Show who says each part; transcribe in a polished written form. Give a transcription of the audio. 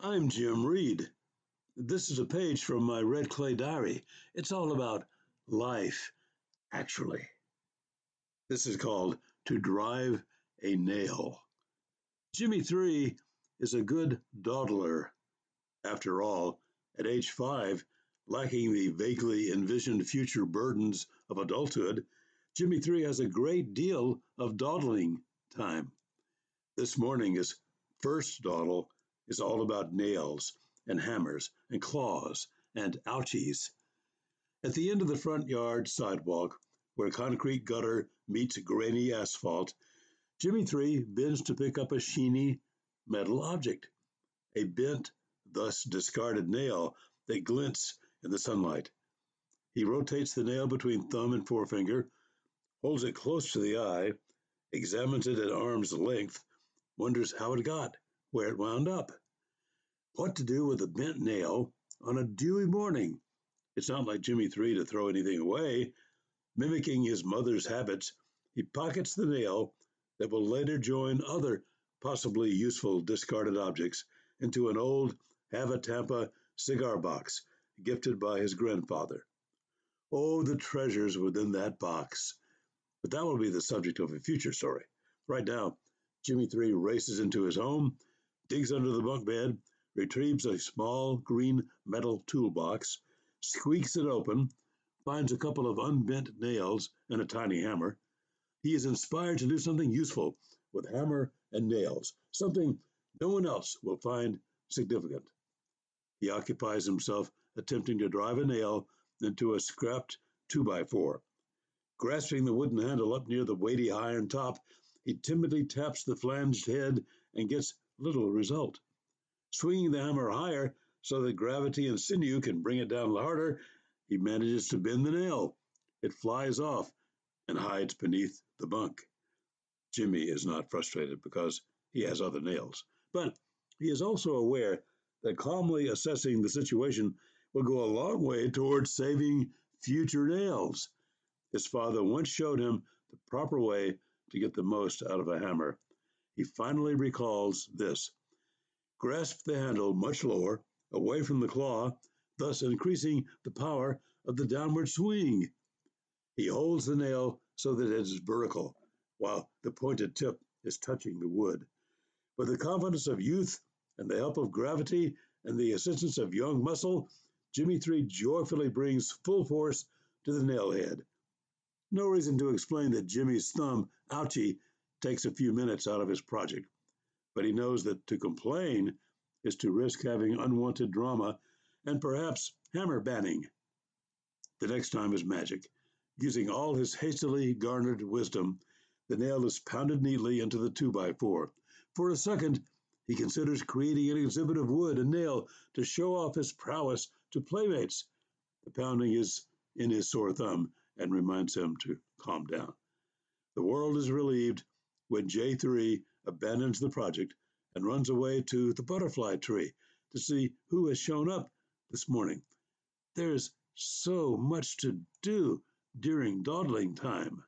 Speaker 1: I'm Jim Reed. This is a page from my red clay diary. It's all about life, actually. This is called To Drive a Nail. Jimmy 3 is a good dawdler. After all, at age 5, lacking the vaguely envisioned future burdens of adulthood, Jimmy 3 has a great deal of dawdling time. This morning, his first dawdle is all about nails and hammers and claws and ouchies. At the end of the front yard sidewalk, where concrete gutter meets grainy asphalt, Jimmy 3 bends to pick up a sheeny metal object, a bent, thus discarded nail that glints in the sunlight. He rotates the nail between thumb and forefinger, holds it close to the eye, examines it at arm's length, wonders how it got where it wound up. What to do with a bent nail on a dewy morning? It's not like Jimmy 3 to throw anything away. Mimicking his mother's habits, he pockets the nail that will later join other possibly useful discarded objects into an old Hava-Tampa cigar box gifted by his grandfather. Oh, the treasures within that box. But that will be the subject of a future story. Right now, Jimmy 3 races into his home, digs under the bunk bed, retrieves a small green metal toolbox, squeaks it open, finds a couple of unbent nails and a tiny hammer. He is inspired to do something useful with hammer and nails, something no one else will find significant. He occupies himself attempting to drive a nail into a scrapped 2x4. Grasping the wooden handle up near the weighty iron top, he timidly taps the flanged head and gets little result. Swinging the hammer higher so that gravity and sinew can bring it down harder, he manages to bend the nail. It flies off and hides beneath the bunk. Jimmy is not frustrated because he has other nails, but he is also aware that calmly assessing the situation will go a long way towards saving future nails. His father once showed him the proper way to get the most out of a hammer. He finally recalls this: grasp the handle much lower, away from the claw, thus increasing the power of the downward swing. He holds the nail so that it is vertical, while the pointed tip is touching the wood. With the confidence of youth and the help of gravity and the assistance of young muscle, Jimmy 3 joyfully brings full force to the nail head. No reason to explain that Jimmy's thumb, ouchie, takes a few minutes out of his project, but he knows that to complain is to risk having unwanted drama and perhaps hammer banning. The next time is magic. Using all his hastily garnered wisdom, the nail is pounded neatly into the 2x4. For a second, he considers creating an exhibit of wood and nail to show off his prowess to playmates. The pounding is in his sore thumb and reminds him to calm down. The world is relieved when J3 abandons the project and runs away to the butterfly tree to see who has shown up this morning. There's so much to do during dawdling time.